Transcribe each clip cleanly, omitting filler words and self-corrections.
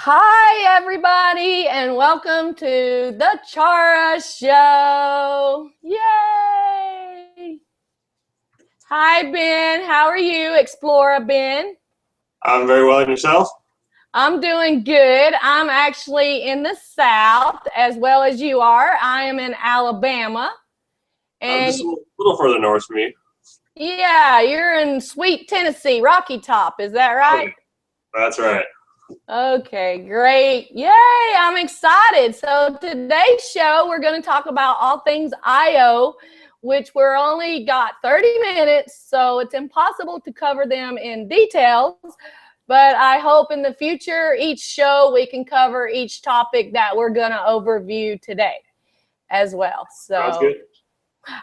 Hi, everybody, and welcome to the Chara Show. Yay! Hi, Ben. How are you, Explorer Ben? I'm very well, and yourself? I'm doing good. I'm actually in the South as well as you are. I am in Alabama. I'm And just a little further north from you. yeah, you're in sweet Tennessee, Rocky Top. Is that right? That's right. Okay, great. Yay, I'm excited. So today's show, we're going to talk about all things IO, which we're only got 30 minutes, so it's impossible to cover them in details. But I hope in the future, each show, we can cover each topic that we're going to overview today as well. Sounds good.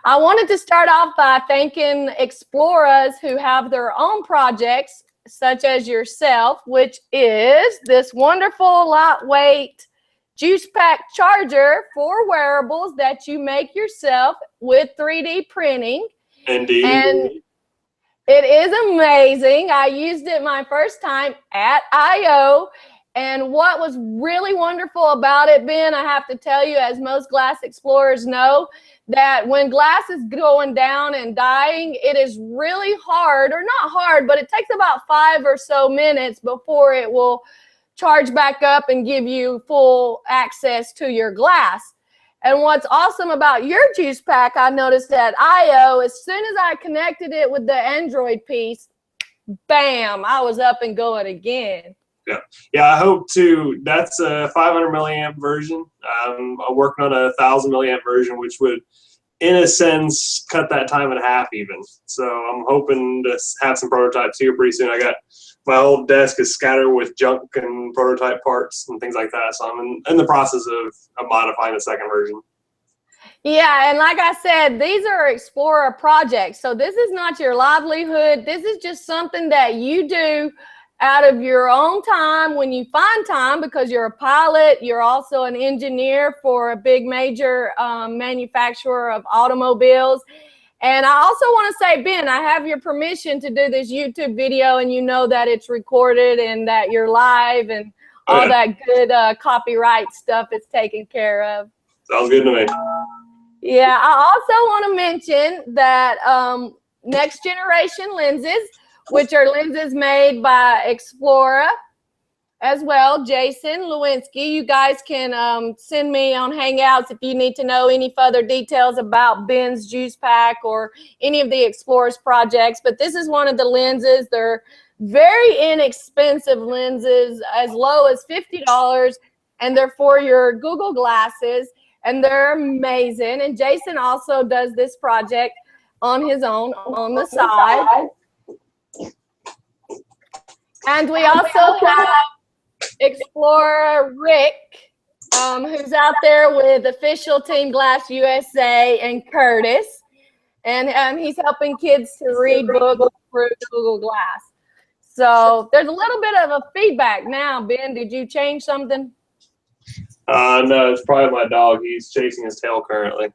I wanted to start off by thanking explorers who have their own projects, such as yourself, which is this wonderful lightweight juice pack charger for wearables that you make yourself with 3D printing. Indeed. And it is amazing. I used it my first time at I.O. And what was really wonderful about it, Ben, I have to tell you, as most glass explorers know, that when glass is going down and dying, it is really hard, or not hard, but it takes about 5 or so minutes before it will charge back up and give you full access to your glass. And what's awesome about your juice pack, I noticed at I.O., as soon as I connected it with the Android piece, bam, I was up and going again. Yeah. I hope to. That's a 500 milliamp version. I'm working on a 1,000 milliamp version, which would, in a sense, cut that time in half even. So I'm hoping to have some prototypes here pretty soon. I got my old desk is scattered with junk and prototype parts and things like that. So I'm in the process of modifying the second version. Yeah, and like I said, these are Explorer projects. So this is not your livelihood. This is just something that you do out of your own time when you find time, because you're a pilot. You're also an engineer for a big major manufacturer of automobiles. And I also want to say, Ben, I have your permission to do this YouTube video, and you know that it's recorded and that you're live and all that good copyright stuff is taken care of. Sounds good to me. Yeah, I also want to mention that next generation lenses, which are lenses made by Explorer as well, Jason Lewinsky. You guys can send me on Hangouts if you need to know any further details about Ben's juice pack or any of the Explorer's projects. But this is one of the lenses. They're very inexpensive lenses, as low as $50, and they're for your Google glasses, and they're amazing. And Jason also does this project on his own on the side. And we also have Explorer Rick, who's out there with Official Team Glass USA, and Curtis. And he's helping kids to read books through Google Glass. So there's a little bit of a feedback now. Ben, did you change something? No, it's probably my dog. He's chasing his tail currently.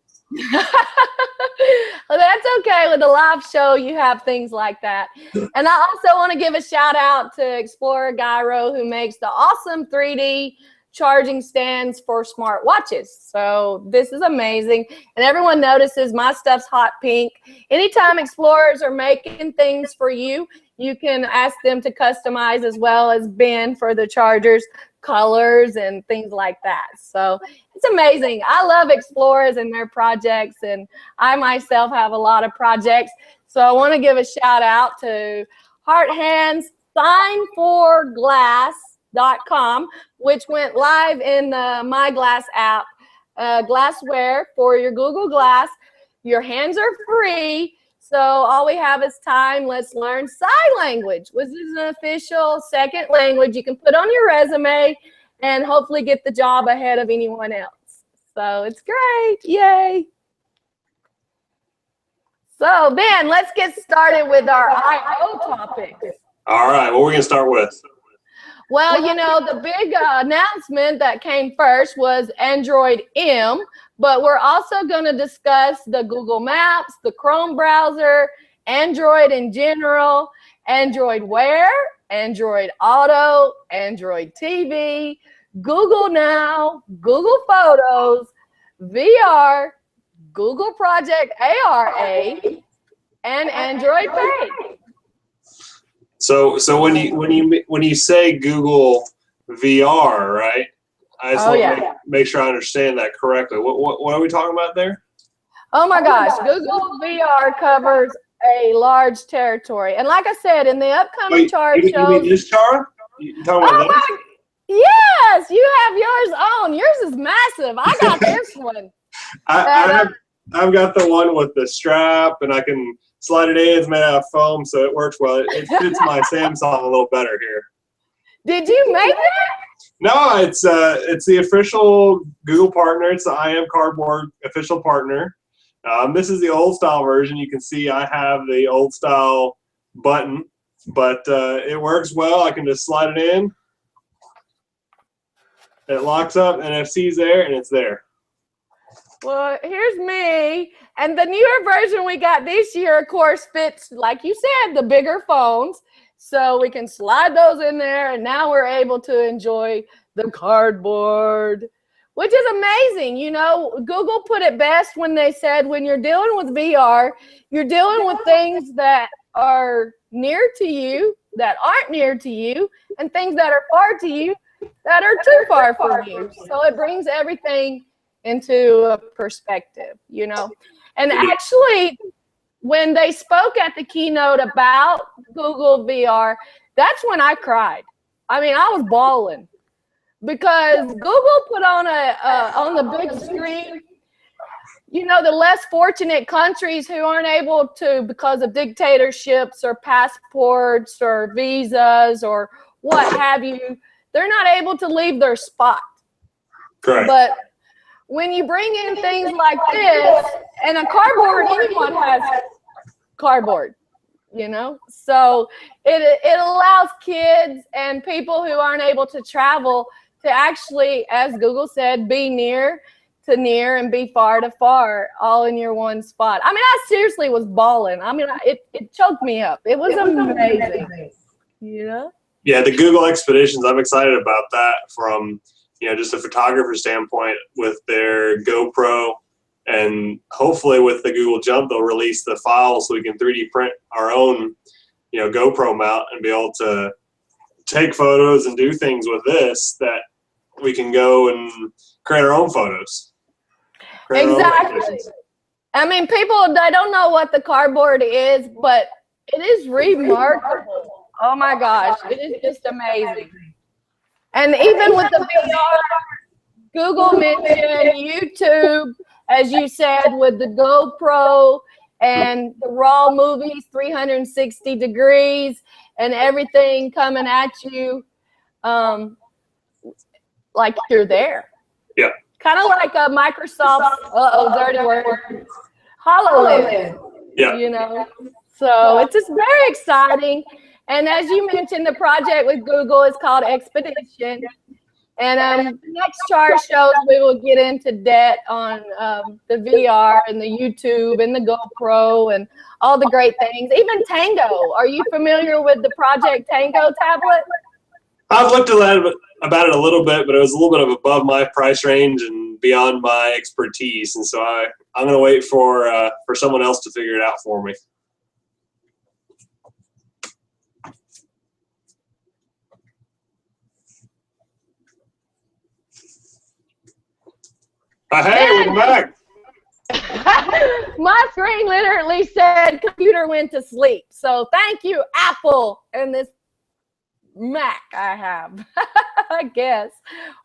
Well, that's okay. With a live show, you have things like that. And I also want to give a shout out to Explorer Gyro, who makes the awesome 3D charging stands for smartwatches. So this is amazing. And everyone notices my stuff's hot pink. Anytime Explorers are making things for you, you can ask them to customize, as well as Ben for the chargers, colors and things like that. So it's amazing. I love Explorers and their projects, and I myself have a lot of projects. So I want to give a shout out to Heart Hands Sign4Glass.com, which went live in the My Glass app. Glassware for your Google Glass. Your hands are free. So all we have is time. Let's learn sign language, which is an official second language you can put on your resume and hopefully get the job ahead of anyone else. So it's great. Yay. So, Ben, let's get started with our I.O. topics. All right. What are we going to start with? Well, you know, the big announcement that came first was Android M, but we're also going to discuss the Google Maps, the Chrome browser, Android in general, Android Wear, Android Auto, Android TV, Google Now, Google Photos, VR, Google Project ARA, and Android Pay. So when you say Google VR, right? I just want to make sure I understand that correctly. What are we talking about there? Oh my gosh, Google VR covers a large territory. And like I said, in the upcoming Chara shows. You mean this Chara? You talking about this? Yes, you have yours on. Yours is massive. I got this one. I've got the one with the strap, and I can slide it in. It's made out of foam, so it works well. It fits my Samsung a little better here. Did you make that? No, it's the official Google partner. It's the IM Cardboard official partner. This is the old style version. You can see I have the old style button, but it works well. I can just slide it in. It locks up, NFC's there, and it's there. Well, here's me. And the newer version we got this year, of course, fits, like you said, the bigger phones. So we can slide those in there, and now we're able to enjoy the cardboard, which is amazing. You know, Google put it best when they said when you're dealing with VR, you're dealing with things that are near to you, that aren't near to you, and things that are far to you that are too far from you. So it brings everything into a perspective, you know. And actually, when they spoke at the keynote about Google VR, that's when I cried. I mean, I was bawling because Google put on the big screen, you know, the less fortunate countries who aren't able to, because of dictatorships or passports or visas or what have you, they're not able to leave their spot. Correct. But when you bring in things like this, and a cardboard, anyone has cardboard, you know? So it allows kids and people who aren't able to travel to actually, as Google said, be near to near and be far to far, all in your one spot. I mean, I seriously was bawling. I mean, it choked me up. It was amazing. You know? Yeah, the Google Expeditions, I'm excited about that from, you know, just a photographer standpoint with their GoPro, and hopefully with the Google Jump, they'll release the files so we can 3D print our own, you know, GoPro mount and be able to take photos and do things with this that we can go and create our own photos. Exactly. I mean, people, they don't know what the cardboard is, but it is remarkable. Oh my gosh, it is just amazing. And even with the VR, Google mentioned YouTube, as you said, with the GoPro and the raw movies, 360 degrees, and everything coming at you like you're there. Yeah. Kind of like a Microsoft, dirty word, HoloLens. Yeah. You know, so it's just very exciting. And as you mentioned, the project with Google is called Expedition. And next Chara shows, we will get into depth on the VR and the YouTube and the GoPro and all the great things. Even Tango. Are you familiar with the Project Tango tablet? I've looked about it a little bit, but it was a little bit of above my price range and beyond my expertise. And so I'm going to wait for someone else to figure it out for me. Hey, welcome back. My screen literally said computer went to sleep. So thank you, Apple, and this Mac I have, I guess.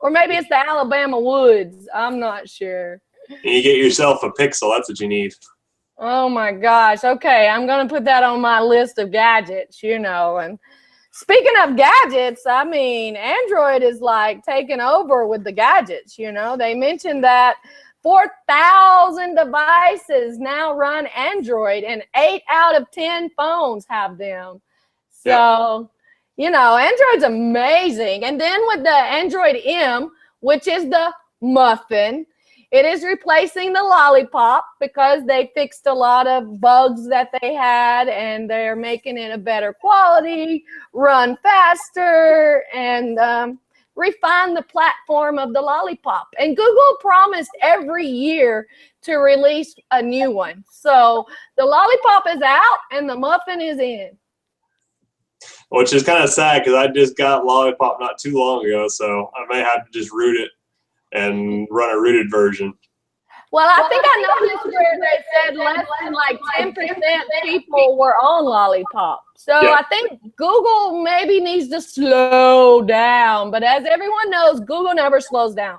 Or maybe it's the Alabama Woods. I'm not sure. You get yourself a Pixel. That's what you need. Oh, my gosh. Okay, I'm going to put that on my list of gadgets, you know. And speaking of gadgets, I mean, Android is like taking over with the gadgets, you know. They mentioned that 4,000 devices now run Android, and 8 out of 10 phones have them. So, you know, Android's amazing. And then with the Android M, which is the muffin, It is replacing the lollipop because they fixed a lot of bugs that they had, and they're making it a better quality, run faster, and refine the platform of the lollipop. And Google promised every year to release a new one. So the lollipop is out and the muffin is in. Which is kind of sad because I just got lollipop not too long ago, so I may have to just root it and run a rooted version. Well, I think I noticed where they said less than like 10% people were on lollipop. So Yeah. I think Google maybe needs to slow down. But as everyone knows, Google never slows down.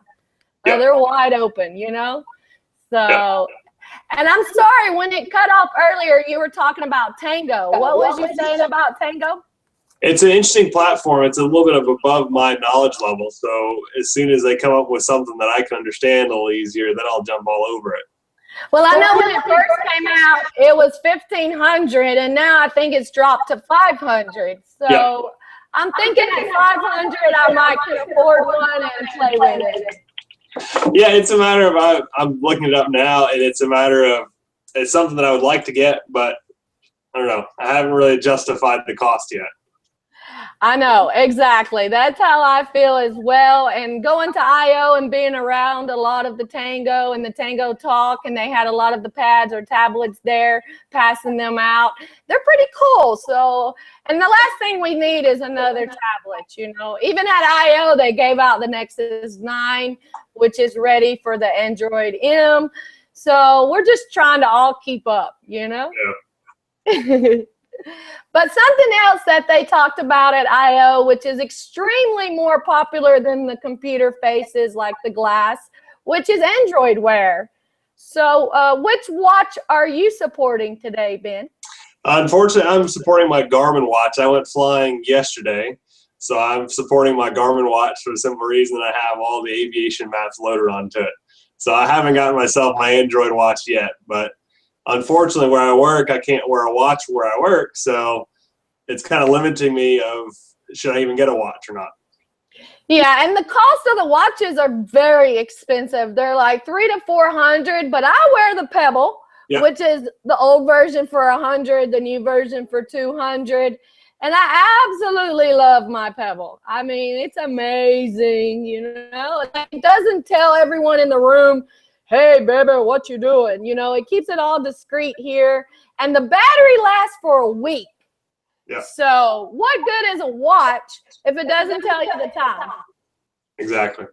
Yeah. They're wide open, you know? So, Yeah. and I'm sorry, when it cut off earlier, you were talking about Tango. What was you saying about Tango? It's an interesting platform. It's a little bit of above my knowledge level. So as soon as they come up with something that I can understand a little easier, then I'll jump all over it. Well, I know when it first came out, it was 1,500, and now I think it's dropped to 500. So Yeah. I'm thinking at 500, I might can afford one and play with it. Yeah, it's a matter of, I'm looking it up now, and it's a matter of, it's something that I would like to get, but I don't know. I haven't really justified the cost yet. I know, exactly. That's how I feel as well. And going to I.O. and being around a lot of the Tango and the Tango Talk, and they had a lot of the pads or tablets there, passing them out. They're pretty cool. So, and the last thing we need is another tablet, you know. Even at I.O., they gave out the Nexus 9, which is ready for the Android M. So we're just trying to all keep up, you know. Yeah. But something else that they talked about at I.O., which is extremely more popular than the computer faces like the glass, which is Android Wear. So which watch are you supporting today, Ben? Unfortunately, I'm supporting my Garmin watch. I went flying yesterday, so I'm supporting my Garmin watch for the simple reason that I have all the aviation maps loaded onto it. So I haven't gotten myself my Android watch yet, but unfortunately, where I work, I can't wear a watch where I work, so it's kind of limiting me of should I even get a watch or not. Yeah, and the cost of the watches are very expensive. They're like $300 to $400, but I wear the Pebble, Yep. which is the old version for $100, the new version for $200. And I absolutely love my Pebble. I mean, it's amazing, you know. It doesn't tell everyone in the room, hey, baby, what you doing? You know, it keeps it all discreet here. And the battery lasts for a week. Yeah. So what good is a watch if it doesn't tell you the time? Exactly.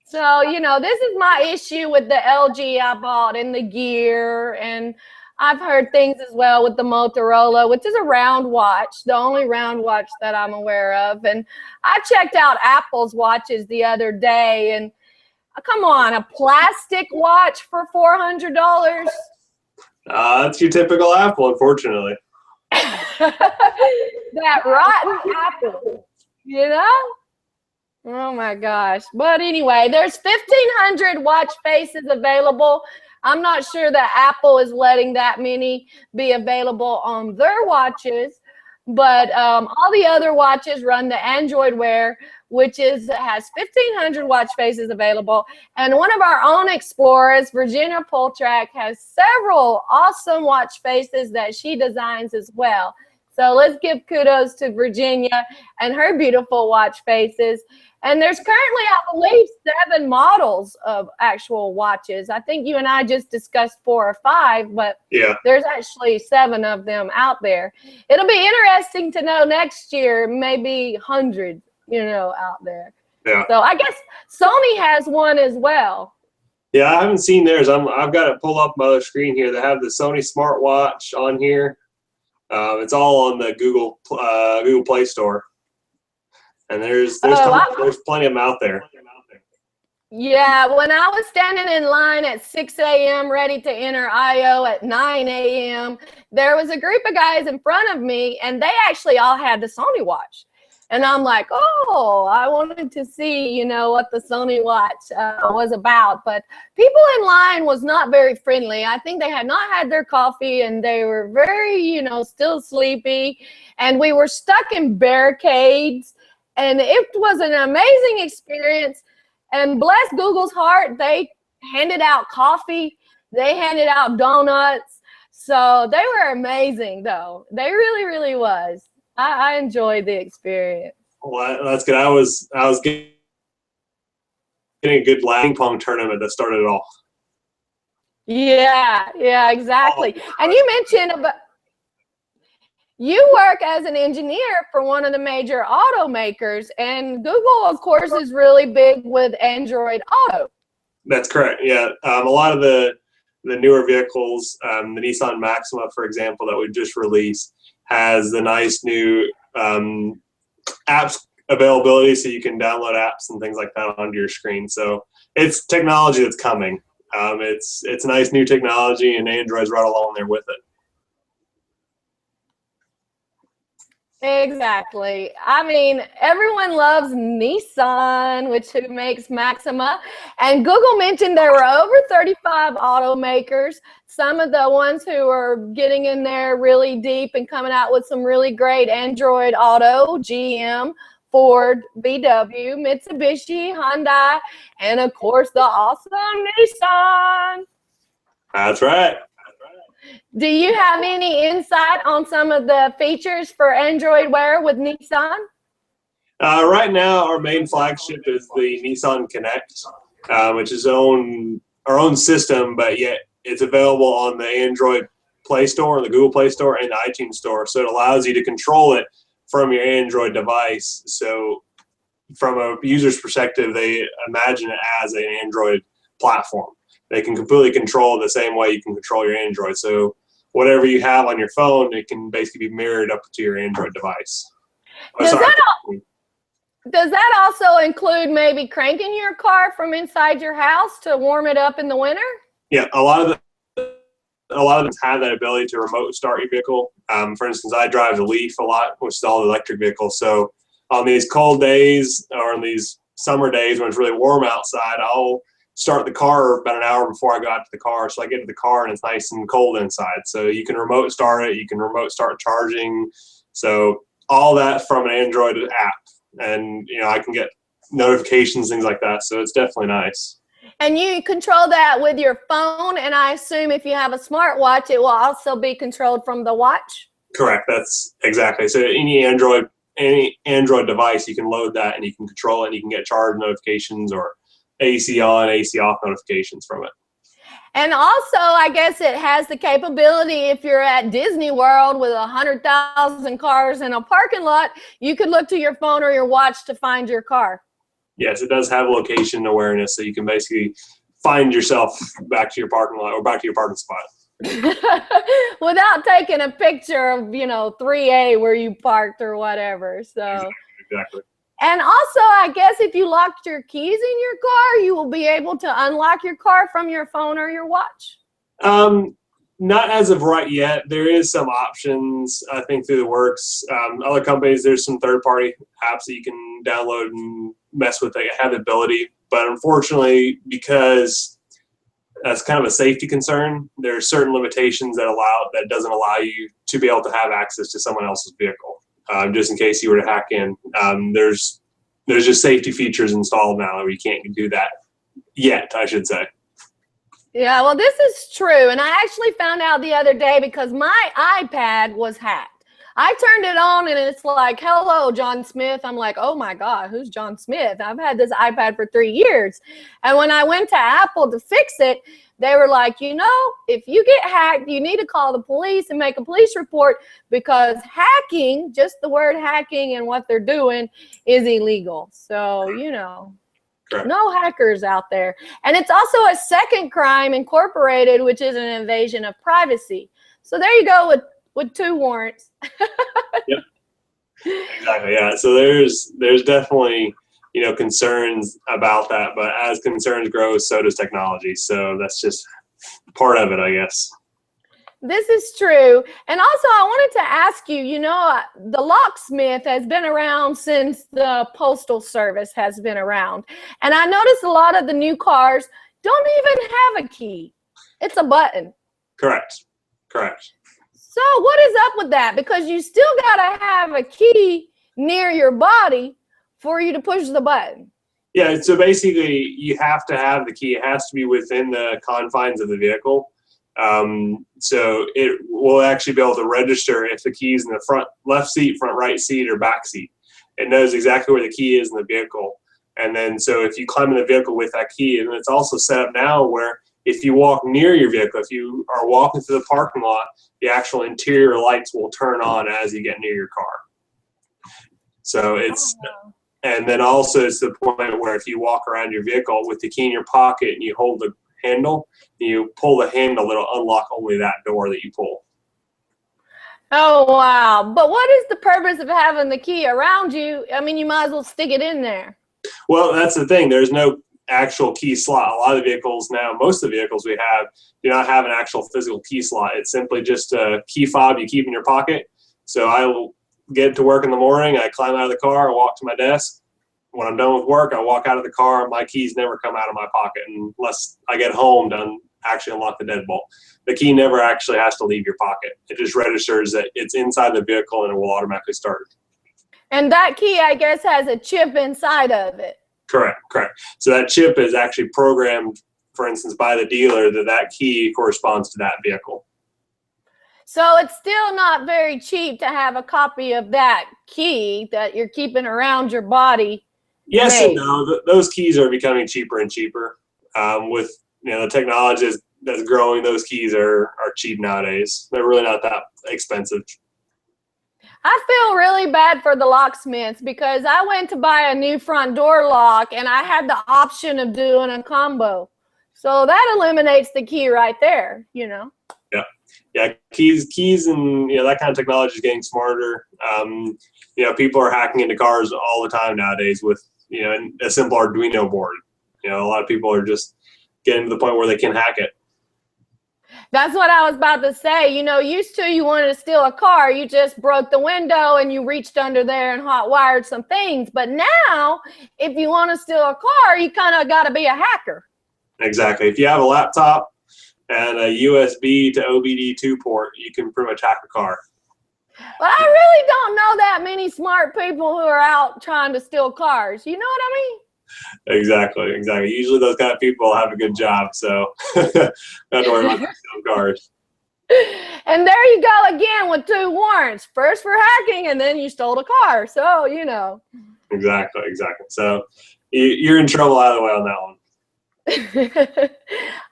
So, you know, this is my issue with the LG I bought and the Gear. And I've heard things as well with the Motorola, which is a round watch, the only round watch that I'm aware of. And I checked out Apple's watches the other day, and come on, a plastic watch for $400? That's your typical Apple, unfortunately. That rotten Apple, you know? Oh my gosh. But anyway, there's 1,500 watch faces available. I'm not sure that Apple is letting that many be available on their watches, but all the other watches run the Android Wear, which has 1,500 watch faces available. And one of our own explorers, Virginia Poltrack, has several awesome watch faces that she designs as well. So let's give kudos to Virginia and her beautiful watch faces. And there's currently, I believe, 7 models of actual watches. I think you and I just discussed 4 or 5, but yeah, there's actually 7 of them out there. It'll be interesting to know next year, maybe hundreds, you know, out there. Yeah. So I guess Sony has one as well. Yeah, I haven't seen theirs. I've got it pulled up my other screen here. They have the Sony smartwatch on here. It's all on the Google Play Store, and there's plenty of them out there. Yeah, when I was standing in line at 6 a.m. ready to enter I.O. at 9 a.m., there was a group of guys in front of me, and they actually all had the Sony watch. And I'm like, oh, I wanted to see, you know, what the Sony watch was about. But people in line was not very friendly. I think they had not had their coffee, and they were very, you know, still sleepy. And we were stuck in barricades. And it was an amazing experience. And bless Google's heart, they handed out coffee. They handed out donuts. So they were amazing, though. They really, really was. I enjoyed the experience. Well, that's good. I was getting a good ping pong tournament that started it all. Yeah, exactly. And you mentioned about you work as an engineer for one of the major automakers, and Google, of course, is really big with Android Auto. That's correct. Yeah, a lot of the newer vehicles, the Nissan Maxima, for example, that we just released, has the nice new apps availability, so you can download apps and things like that onto your screen. So it's technology that's coming. It's nice new technology, and Android's right along there with it. Exactly. I mean, everyone loves Nissan, who makes Maxima. And Google mentioned there were over 35 automakers. Some of the ones who are getting in there really deep and coming out with some really great Android Auto, GM, Ford, VW, Mitsubishi, Hyundai, and of course the awesome Nissan. That's right. Do you have any insight on some of the features for Android Wear with Nissan? Right now, our main flagship is the Nissan Connect, which is our own system, but yet it's available on the Android Play Store, the Google Play Store, and the iTunes Store. So it allows you to control it from your Android device. So from a user's perspective, they imagine it as an Android platform. They can completely control it the same way you can control your Android. So whatever you have on your phone, it can basically be mirrored up to your Android device. Does that also include maybe cranking your car from inside your house to warm it up in the winter? Yeah, a lot of them have that ability to remote start your vehicle. For instance, I drive the Leaf a lot, which is all electric vehicles. So on these cold days or on these summer days when it's really warm outside, I'll start the car about an hour before I go out to the car. So I get to the car and it's nice and cold inside. So you can remote start it. You can remote start charging. So all that from an Android app. And, I can get notifications, things like that. So it's definitely nice. And you control that with your phone. And I assume if you have a smartwatch, it will also be controlled from the watch? Correct. That's exactly. So any Android device, you can load that and you can control it and you can get charge notifications or AC on, AC off notifications from it. And also, I guess it has the capability, if you're at Disney World with 100,000 cars in a parking lot, you could look to your phone or your watch to find your car. Yes, it does have location awareness, so you can basically find yourself back to your parking lot or back to your parking spot. Without taking a picture of, 3A where you parked or whatever. So Exactly. And also, I guess if you locked your keys in your car, you will be able to unlock your car from your phone or your watch. Not as of right yet. There is some options, I think, through the works. Other companies, there's some third-party apps that you can download and mess with that have the ability. But unfortunately, because that's kind of a safety concern, there are certain limitations that doesn't allow you to be able to have access to someone else's vehicle. Just in case you were to hack in. There's just safety features installed now where you can't do that yet, I should say. Yeah, well, this is true. And I actually found out the other day because my iPad was hacked. I turned it on and it's like, hello, John Smith. I'm like, oh my God, who's John Smith? I've had this iPad for 3 years. And when I went to Apple to fix it, they were like, if you get hacked, you need to call the police and make a police report because hacking, just the word hacking and what they're doing is illegal. So, Correct. No hackers out there. And it's also a second crime incorporated, which is an invasion of privacy. So there you go with 2 warrants. Yep. Exactly. Yeah. So there's definitely concerns about that, but as concerns grow, so does technology. So that's just part of it, I guess. This is true. And also, I wanted to ask you, the locksmith has been around since the Postal Service has been around. And I noticed a lot of the new cars don't even have a key. It's a button. Correct. So what is up with that? Because you still got to have a key near your body for you to push the button. Yeah, so basically you have to have the key. It has to be within the confines of the vehicle. So it will actually be able to register if the key is in the front left seat, front right seat, or back seat. It knows exactly where the key is in the vehicle. And then so if you climb in the vehicle with that key, and it's also set up now where if you walk near your vehicle, if you are walking through the parking lot, the actual interior lights will turn on as you get near your car. So it's, and then also it's the point where if you walk around your vehicle with the key in your pocket and you hold the handle, you pull the handle, it'll unlock only that door that you pull. Oh, wow. But what is the purpose of having the key around you? I mean, you might as well stick it in there. Well, that's the thing. There's no actual key slot. A lot of the vehicles now, most of the vehicles we have, do not have an actual physical key slot. It's simply just a key fob you keep in your pocket. So I will get to work in the morning, I climb out of the car, I walk to my desk. When I'm done with work, I walk out of the car, my keys never come out of my pocket unless I get home to actually unlock the deadbolt. The key never actually has to leave your pocket. It just registers that it's inside the vehicle and it will automatically start. And that key, I guess, has a chip inside of it. Correct. So that chip is actually programmed, for instance, by the dealer that key corresponds to that vehicle. So it's still not very cheap to have a copy of that key that you're keeping around your body. Yes and no. Those keys are becoming cheaper and cheaper. With the technology that's growing, those keys are cheap nowadays. They're really not that expensive. I feel really bad for the locksmiths because I went to buy a new front door lock and I had the option of doing a combo. So that eliminates the key right there, Yeah, keys and that kind of technology is getting smarter. People are hacking into cars all the time nowadays with a simple Arduino board. A lot of people are just getting to the point where they can hack it. That's what I was about to say. Used to you wanted to steal a car, you just broke the window and you reached under there and hot wired some things. But now, if you want to steal a car, you kind of got to be a hacker. Exactly. If you have a laptop and a USB to OBD2 port, you can pretty much hack a car. But I really don't know that many smart people who are out trying to steal cars. You know what I mean? Exactly. Usually those kind of people have a good job, so not to worry about stealing cars. And there you go again with 2 warrants. First for hacking, and then you stole a car. So, Exactly. So you're in trouble either way on that one.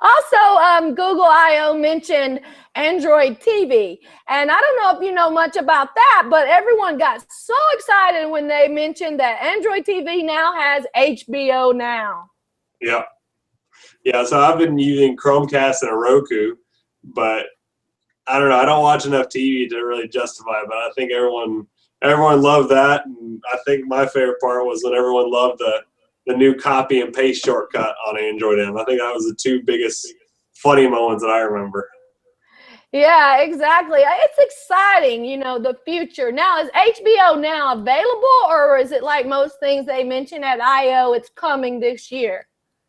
Also, Google I/O mentioned Android TV, and I don't know if you know much about that, but everyone got so excited when they mentioned that Android TV now has HBO Now. Yeah. So I've been using Chromecast and a Roku, but I don't know. I don't watch enough TV to really justify it, but I think everyone loved that, and I think my favorite part was when everyone loved the new copy and paste shortcut on Android M. I think that was the 2 biggest funny moments that I remember. Yeah, exactly. It's exciting, the future. Now, is HBO Now available, or is it like most things they mention at I/O, it's coming this year?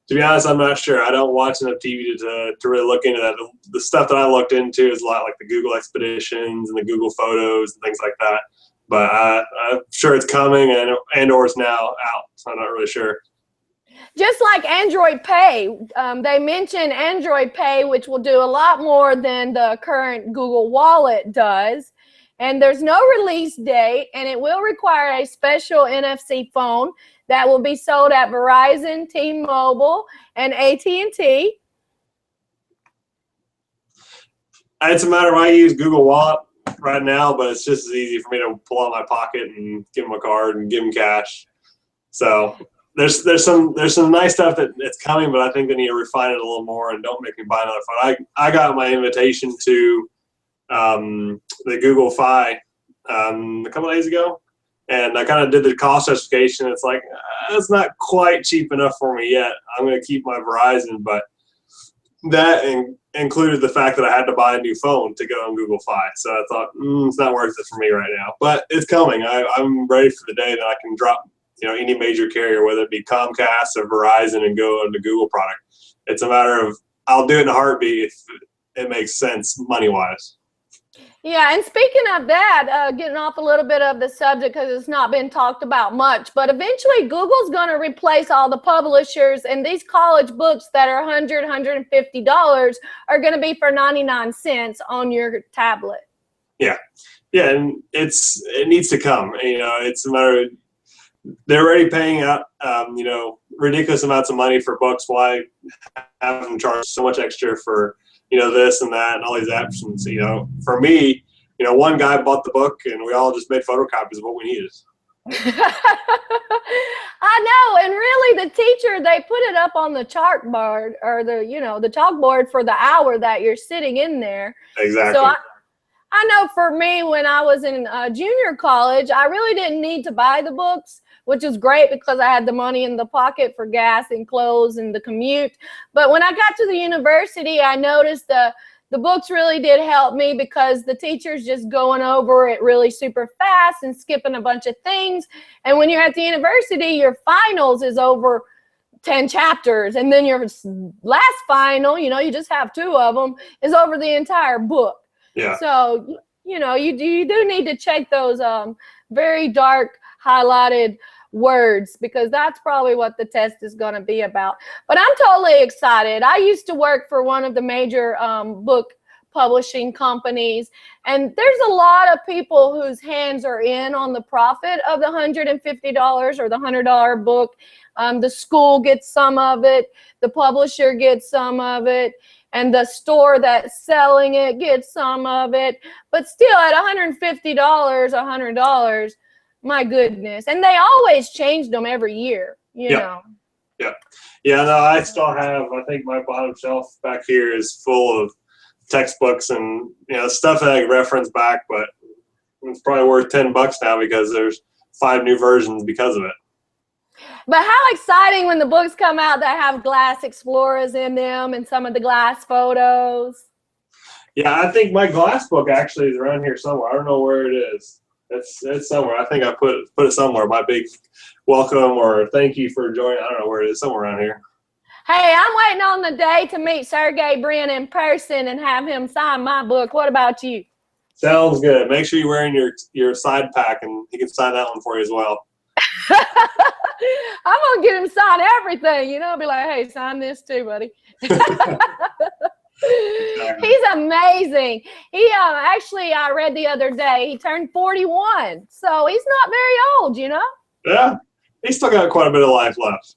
To be honest, I'm not sure. I don't watch enough TV to really look into that. The stuff that I looked into is a lot like the Google Expeditions and the Google Photos and things like that. But I'm sure it's coming or it's now out, so I'm not really sure. Just like Android Pay, they mentioned Android Pay, which will do a lot more than the current Google Wallet does. And there's no release date, and it will require a special NFC phone that will be sold at Verizon, T-Mobile, and AT&T. It's a matter of I use Google Wallet right now, but it's just as easy for me to pull out my pocket and give them a card and give them cash. So there's some nice stuff that's coming, but I think they need to refine it a little more and don't make me buy another phone. I got my invitation to the Google Fi a couple of days ago, and I kind of did the cost justification. It's like it's not quite cheap enough for me yet. I'm going to keep my Verizon, but that included the fact that I had to buy a new phone to go on Google Fi. So I thought it's not worth it for me right now, but it's coming. I'm ready for the day that I can drop any major carrier, whether it be Comcast or Verizon, and go on the Google product. It's a matter of I'll do it in a heartbeat if it makes sense money-wise. Yeah, and speaking of that, getting off a little bit of the subject because it's not been talked about much, but eventually Google's going to replace all the publishers, and these college books that are $150 are going to be for 99 cents on your tablet. Yeah, yeah, and it needs to come. It's a matter of, they're already paying out ridiculous amounts of money for books. Why have them charge so much extra for this and that and all these options? For me, one guy bought the book and we all just made photocopies of what we needed. I know, and really the teacher, they put it up on the chalkboard or the chalkboard for the hour that you're sitting in there. Exactly. So I know for me, when I was in junior college, I really didn't need to buy the books, which is great because I had the money in the pocket for gas and clothes and the commute. But when I got to the university, I noticed the books really did help me because the teacher's just going over it really super fast and skipping a bunch of things. And when you're at the university, your finals is over 10 chapters. And then your last final, you just have 2 of them, is over the entire book. Yeah. So, you do need to check those very dark highlighted words, because that's probably what the test is going to be about. But I'm totally excited. I used to work for one of the major book publishing companies, and there's a lot of people whose hands are in on the profit of the $150 or the $100 book. The school gets some of it, the publisher gets some of it, and the store that's selling it gets some of it. But still, at $150, $100, my goodness. And they always changed them every year, you know. Yeah. Yeah, no, I still have, I think my bottom shelf back here is full of textbooks and, stuff that I can reference back, but it's probably worth $10 now because there's 5 new versions because of it. But how exciting when the books come out that have glass explorers in them and some of the glass photos. Yeah, I think my glass book actually is around here somewhere. I don't know where it is. It's somewhere. I think I put it somewhere. My big welcome or thank you for joining. I don't know where it is. Somewhere around here. Hey, I'm waiting on the day to meet Sergey Brin in person and have him sign my book. What about you? Sounds good. Make sure you're wearing your side pack, and he can sign that one for you as well. I'm gonna get him to sign everything. Be like, hey, sign this too, buddy. He's amazing. He actually, I read the other day, he turned 41, so he's not very old, Yeah, he's still got quite a bit of life left.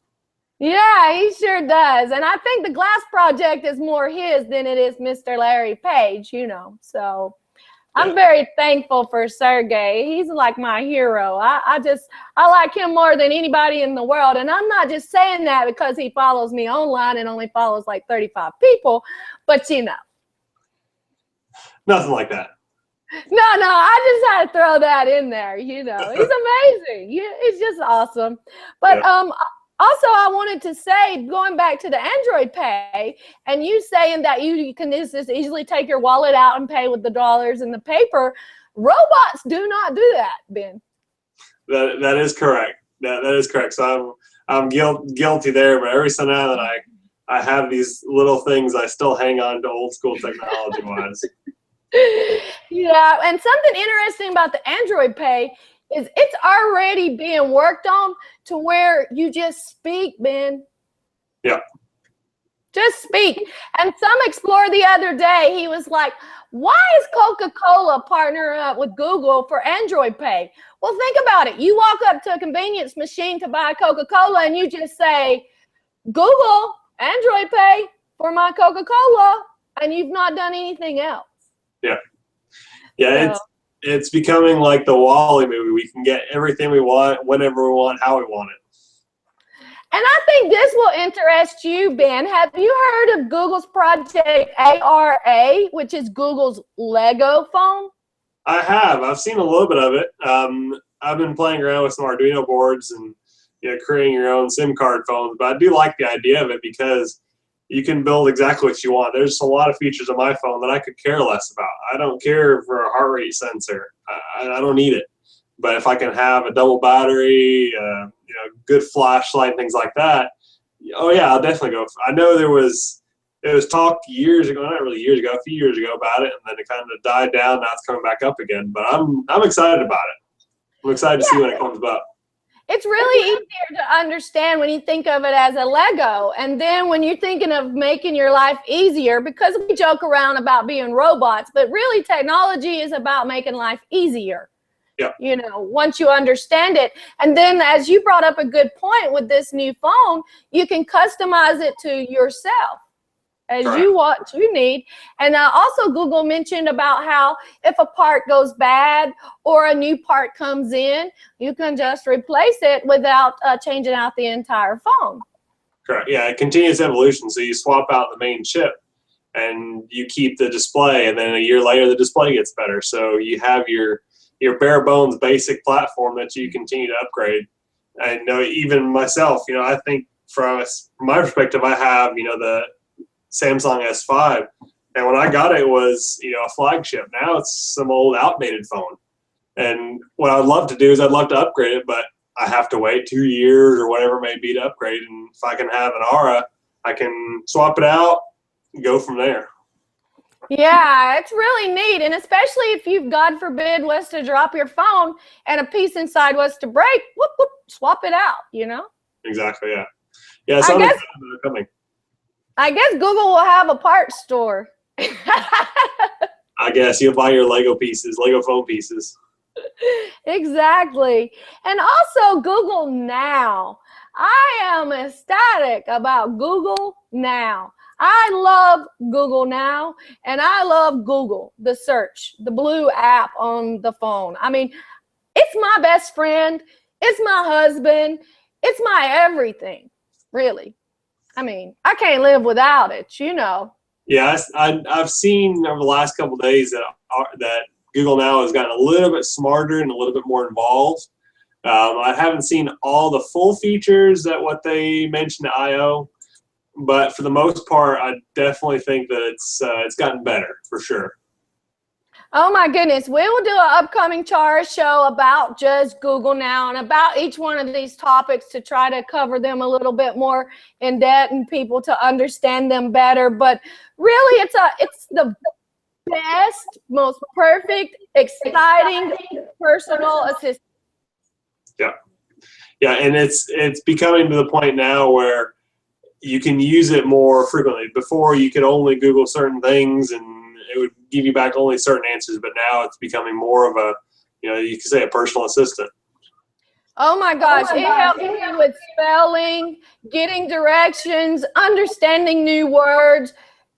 Yeah, he sure does. And I think the glass project is more his than it is Mr. Larry Page, so I'm very thankful for Sergey. He's like my hero. I like him more than anybody in the world. And I'm not just saying that because he follows me online and only follows like 35 people, but Nothing like that. No, I just had to throw that in there. He's amazing. He's just awesome. But also, I wanted to say, going back to the Android Pay, and you saying that you can just easily take your wallet out and pay with the dollars and the paper, robots do not do that, Ben. That is correct. That is correct. So I'm guilty there, but every so now that I have these little things, I still hang on to old school technology wise. Yeah, and something interesting about the Android Pay is it's already being worked on to where you just speak, Ben. Yeah. Just speak. And some explorer the other day, he was like, why is Coca-Cola partnering up with Google for Android Pay? Well, think about it. You walk up to a convenience machine to buy Coca-Cola and you just say, Google Android Pay for my Coca-Cola, and you've not done anything else. Yeah. Yeah, so it's becoming like the Wall-E movie. We can get everything we want, whenever we want, how we want it. And I think this will interest you, Ben. Have you heard of Google's Project ARA, which is Google's Lego phone? I have. I've seen a little bit of it. I've been playing around with some Arduino boards and creating your own SIM card phones. But I do like the idea of it because you can build exactly what you want. There's a lot of features on my phone that I could care less about. I don't care for a heart rate sensor. I don't need it. But if I can have a double battery, good flashlight, things like that, oh yeah, I'll definitely go. I know there was it was talked years ago, not really years ago, a few years ago about it, and then it kind of died down. Now it's coming back up again. But I'm excited about it. I'm excited to see when it comes up. It's really easier to understand when you think of it as a Lego. And then when you're thinking of making your life easier, because we joke around about being robots, but really technology is about making life easier. Yep. You know, once you understand it. And then as you brought up a good point with this new phone, you can customize it to yourself as you what you need. And also Google mentioned about how if a part goes bad or a new part comes in, you can just replace it without changing out the entire phone. Correct. Yeah, it continues evolution. So you swap out the main chip and you keep the display, and then a year later the display gets better. So you have your bare bones basic platform that you continue to upgrade. I know even myself, you know, I think from my perspective, I have, you know, the Samsung S5, and when I got it, it was, you know, a flagship. Now it's some old outdated phone. And what I'd love to do is I'd love to upgrade it, but I have to wait 2 years or whatever it may be to upgrade. And if I can have an Aura, I can swap it out and go from there. Yeah, it's really neat. And especially if you, God forbid, was to drop your phone and a piece inside was to break, whoop, whoop, swap it out, you know? Exactly, yeah. Yeah, so I'm excited about it coming. I guess Google will have a parts store. I guess you'll buy your Lego pieces, Lego phone pieces. Exactly. And also Google Now. I am ecstatic about Google Now. I love Google Now, and I love Google, the search, the blue app on the phone. I mean, it's my best friend. It's my husband. It's my everything, really. I mean, I can't live without it, you know. Yeah, I've seen over the last couple of days that Google Now has gotten a little bit smarter and a little bit more involved. I haven't seen all the full features that what they mentioned at I/O, but for the most part, I definitely think that it's gotten better for sure. Oh my goodness, we will do an upcoming Chara show about just Google Now and about each one of these topics to try to cover them a little bit more in depth and people to understand them better. But really, it's the best, most perfect, exciting personal assistant. Yeah, yeah, and it's becoming to the point now where you can use it more frequently. Before, you could only Google certain things and it would give you back only certain answers, but now it's becoming more of a, you know, you could say a personal assistant. Oh my gosh, it helps me with spelling, getting directions, understanding new words,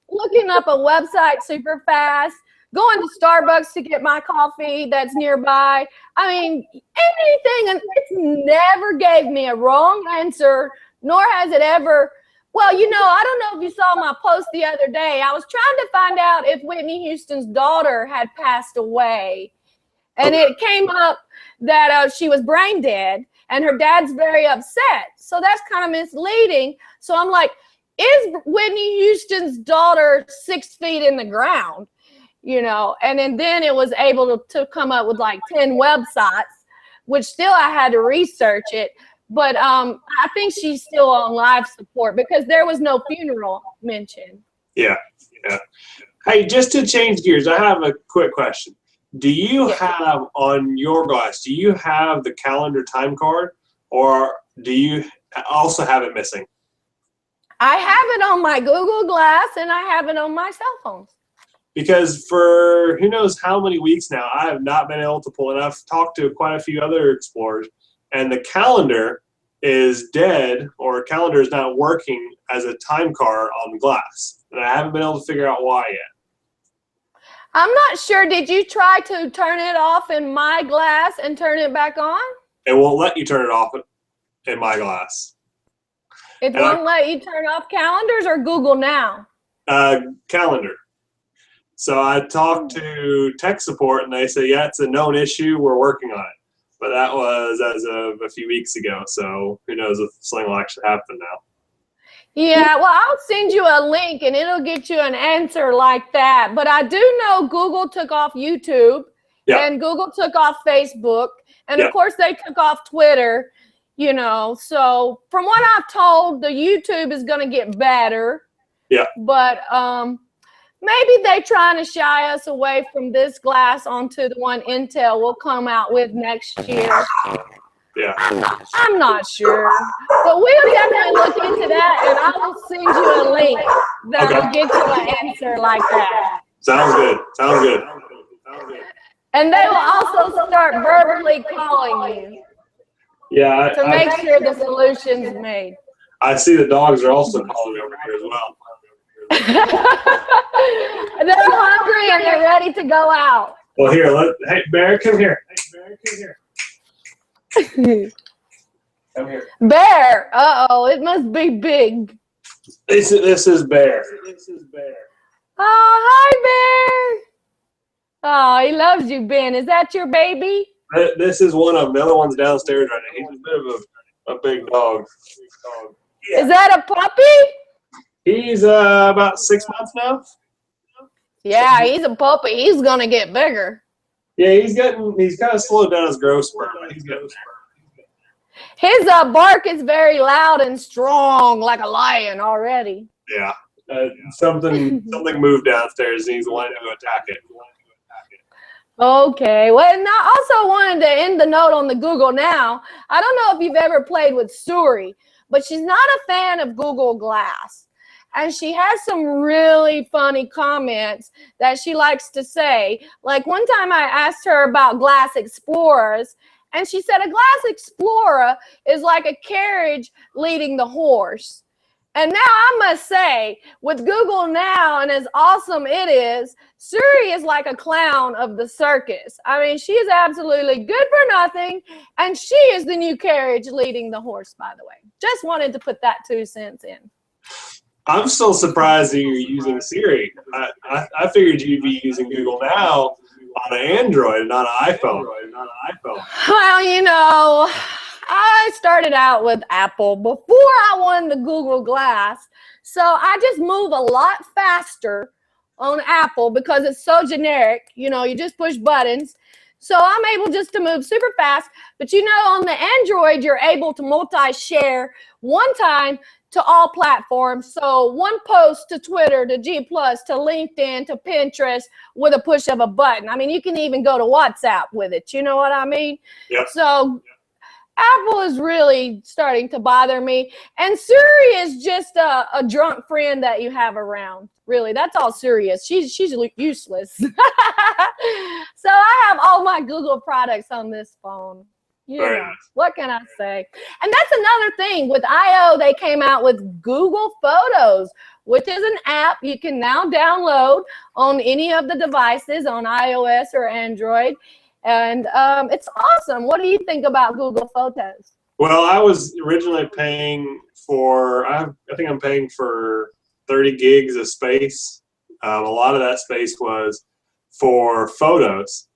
looking up a website super fast, going to Starbucks to get my coffee that's nearby. I mean, anything, and it's never gave me a wrong answer, nor has it ever. Well, you know, I don't know if you saw my post the other day. I was trying to find out if Whitney Houston's daughter had passed away. And it came up that she was brain dead and her dad's very upset. So that's kind of misleading. So I'm like, is Whitney Houston's daughter 6 feet in the ground? You know, and then it was able to come up with like 10 websites, which still I had to research it. But I think she's still on life support because there was no funeral mentioned. Yeah, yeah. Hey, just to change gears, I have a quick question. Do you have on your glass, do you have the calendar time card, or do you also have it missing? I have it on my Google Glass and I have it on my cell phone. Because for who knows how many weeks now, I have not been able to pull it. I've talked to quite a few other explorers, and the calendar is dead, or calendar is not working as a time card on the glass. And I haven't been able to figure out why yet. I'm not sure. Did you try to turn it off in my glass and turn it back on? It won't let you turn it off in my glass. It won't let you turn off calendars or Google Now? Calendar. So I talked to tech support and they say, yeah, it's a known issue. We're working on it. But that was as of a few weeks ago. So who knows if something will actually happen now. Yeah, well, I'll send you a link and it'll get you an answer like that. But I do know Google took off YouTube and Google took off Facebook. And of course, they took off Twitter, you know. So from what I've told, the YouTube is going to get better. Yeah. But maybe they're trying to shy us away from this glass onto the one Intel will come out with next year. Yeah. I'm not sure. But we'll definitely look into that, and I will send you a link that will get you an answer like that. Sounds good. Sounds good. And they will also start verbally calling you. Yeah. To make sure the solution's made. I see the dogs are also calling over here as well. They're hungry and they're ready to go out. Well, here, hey, Bear, come here. Hey, Bear, come here. Come here. Bear. Uh-oh, it must be big. This is Bear. This is Bear. Oh, hi, Bear. Oh, he loves you, Ben. Is that your baby? This is one of them. The other one's downstairs right now. He's a bit of a big dog. Yeah. Is that a puppy? He's about 6 months now. Yeah, he's a puppy. He's gonna get bigger. Yeah, he's kind of slowed down his growth spurt, but he's getting there. His bark is very loud and strong, like a lion already. Yeah, something moved downstairs, and he's wanting to attack it. Okay, well, and I also wanted to end the note on the Google Now. I don't know if you've ever played with Suri, but she's not a fan of Google Glass. And she has some really funny comments that she likes to say. Like one time I asked her about Glass Explorers, and she said a Glass Explorer is like a carriage leading the horse. And now I must say, with Google Now and as awesome it is, Suri is like a clown of the circus. I mean, she is absolutely good for nothing, and she is the new carriage leading the horse, by the way. Just wanted to put that 2 cents in. I'm still surprised that you're using Siri. I figured you'd be using Google Now on an Android, not an iPhone. Well, you know, I started out with Apple before I won the Google Glass. So I just move a lot faster on Apple because it's so generic. You know, you just push buttons. So I'm able just to move super fast. But you know, on the Android, you're able to multi-share one time to all platforms. So one post to Twitter, to G+, to LinkedIn, to Pinterest with a push of a button. I mean, you can even go to WhatsApp with it. You know what I mean? Yep. So Apple is really starting to bother me. And Siri is just a drunk friend that you have around. Really, that's all Siri is. She's useless. So I have all my Google products on this phone. You know, what can I say? And that's another thing. With I/O, they came out with Google Photos, which is an app you can now download on any of the devices on iOS or Android. And it's awesome. What do you think about Google Photos? Well, I was originally paying for, I think I'm paying for 30 gigs of space. A lot of that space was for photos.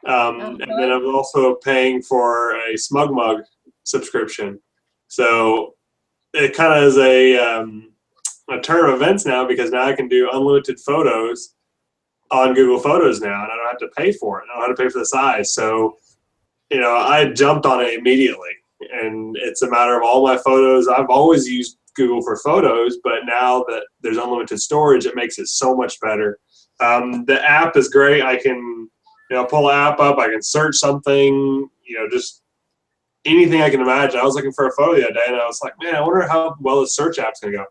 And then I'm also paying for a SmugMug subscription. So it kind of is a turn of events now, because now I can do unlimited photos on Google Photos now, and I don't have to pay for it. I don't have to pay for the size. So, you know, I jumped on it immediately, and it's a matter of all my photos. I've always used Google for photos, but now that there's unlimited storage, it makes it so much better. The app is great. I can, you know, pull an app up. I can search something, you know, just anything I can imagine. I was looking for a photo the other day, and I was like, man, I wonder how well the search app's going to go.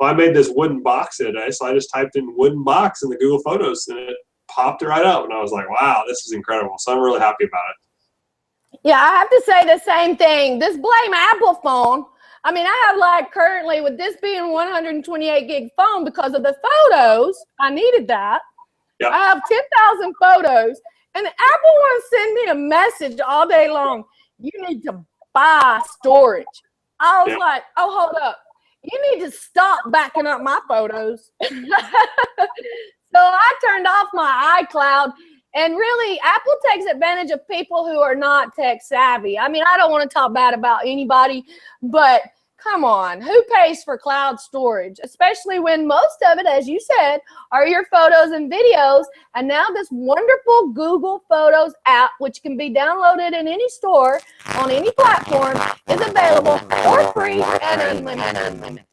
Well, I made this wooden box today, so I just typed in wooden box in the Google Photos, and it popped right up. And I was like, wow, this is incredible. So I'm really happy about it. Yeah, I have to say the same thing. This blame Apple phone. I mean, I have like currently, with this being 128 gig phone, because of the photos, I needed that. Yep. I have 10,000 photos, and Apple wants to send me a message all day long. You need to buy storage. I was like, oh, hold up. You need to stop backing up my photos. So I turned off my iCloud, and really Apple takes advantage of people who are not tech savvy. I mean, I don't want to talk bad about anybody, but come on, who pays for cloud storage? Especially when most of it, as you said, are your photos and videos. And now this wonderful Google Photos app, which can be downloaded in any store on any platform, is available for free and unlimited.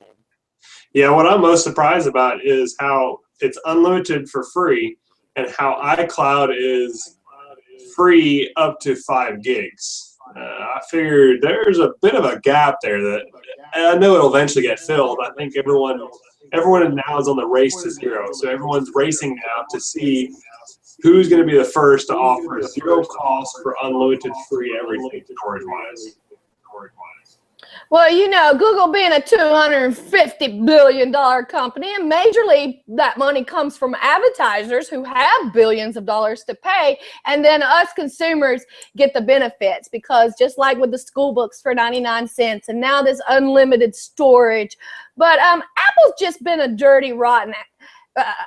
Yeah, what I'm most surprised about is how it's unlimited for free, and how iCloud is free up to 5 gigs. I figured there's a bit of a gap there that I know it'll eventually get filled. I think everyone now is on the race to zero, so everyone's racing now to see who's going to be the first to offer zero cost for unlimited free everything storage-wise. Well, you know, Google being a $250 billion company, and majorly that money comes from advertisers who have billions of dollars to pay, and then us consumers get the benefits, because just like with the school books for 99 cents and now this unlimited storage. But Apple's just been a dirty, rotten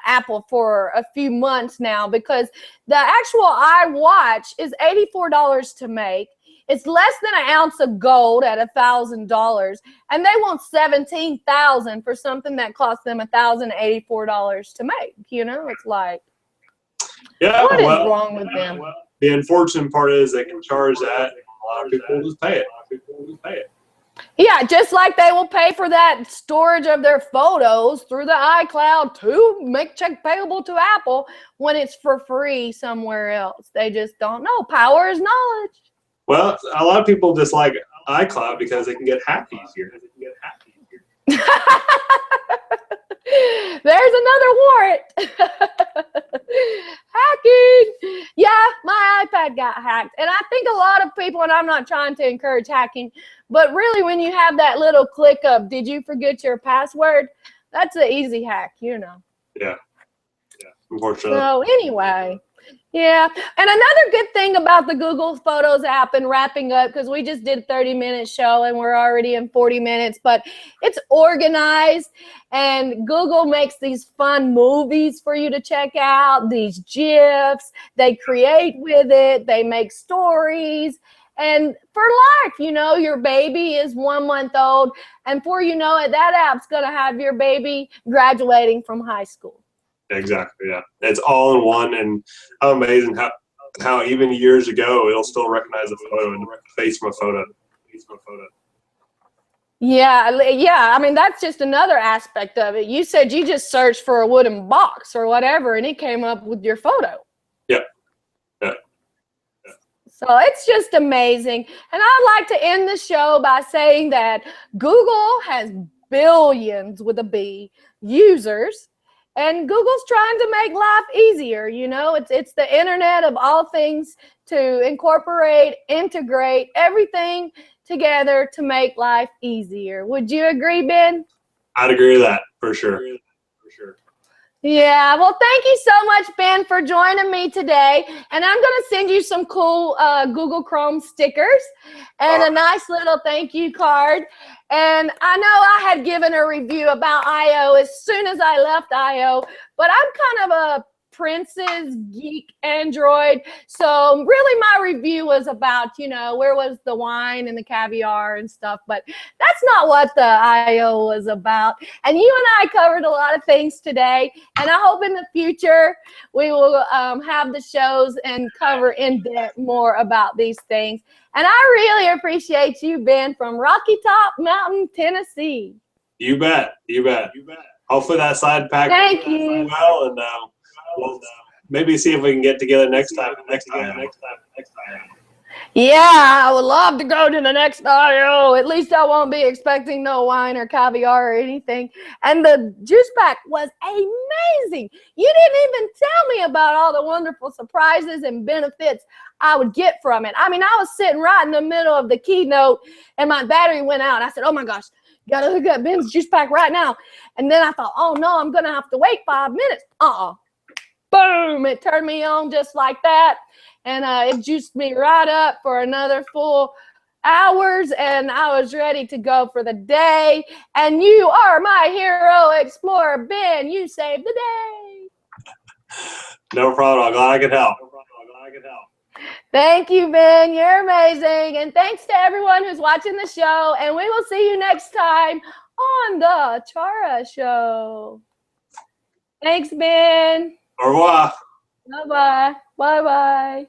apple for a few months now, because the actual iWatch is $84 to make. It's less than an ounce of gold at $1,000, and they want $17,000 for something that cost them $1,084 to make. You know, it's like, what is wrong with them? The unfortunate part is they can charge that, and a lot of people will just pay it. Yeah, just like they will pay for that storage of their photos through the iCloud to make check payable to Apple when it's for free somewhere else. They just don't know. Power is knowledge. Well, a lot of people dislike iCloud because they can get hacked easier. There's another warrant. Hacking. Yeah, my iPad got hacked. And I think a lot of people, and I'm not trying to encourage hacking, but really when you have that little click of, did you forget your password? That's an easy hack, you know. Yeah, unfortunately. So anyway. Yeah, and another good thing about the Google Photos app, and wrapping up, because we just did a 30-minute show and we're already in 40 minutes, but it's organized, and Google makes these fun movies for you to check out, these GIFs, they create with it, they make stories, and for life, you know, your baby is 1 month old, and before you know it, that app's going to have your baby graduating from high school. Exactly, yeah. It's all in one, and how amazing how even years ago it'll still recognize a photo and face from a photo. Yeah. I mean, that's just another aspect of it. You said you just searched for a wooden box or whatever, and it came up with your photo. Yeah. So it's just amazing. And I'd like to end the show by saying that Google has billions with a B users. And Google's trying to make life easier, you know. It's the internet of all things, to incorporate, integrate everything together to make life easier. Would you agree, Ben? I'd agree with that, for sure. Yeah, well, thank you so much, Ben, for joining me today. And I'm going to send you some cool Google Chrome stickers and a nice little thank you card. And I know I had given a review about I.O. as soon as I left I.O., but I'm kind of a Princess geek Android. So really my review was about, you know, where was the wine and the caviar and stuff, but that's not what the I.O. was about. And you and I covered a lot of things today, and I hope in the future we will have the shows and cover in depth more about these things. And I really appreciate you, Ben, from Rocky Top Mountain, Tennessee. You bet. Hopefully that side pack. Thank you. Well, and we'll maybe see if we can get together next time. Yeah, I would love to go to the next I.O. At least I won't be expecting no wine or caviar or anything. And the juice pack was amazing. You didn't even tell me about all the wonderful surprises and benefits I would get from it. I mean, I was sitting right in the middle of the keynote and my battery went out. I said, oh my gosh, gotta hook up Ben's juice pack right now. And then I thought, oh no, I'm gonna have to wait 5 minutes. Boom, it turned me on just like that. And it juiced me right up for another full hours, and I was ready to go for the day. And you are my hero explorer, Ben. You saved the day. No problem. I'm glad I could help. Thank you, Ben. You're amazing. And thanks to everyone who's watching the show. And we will see you next time on the Chara Show. Thanks, Ben. Au revoir. Bye-bye. Bye-bye.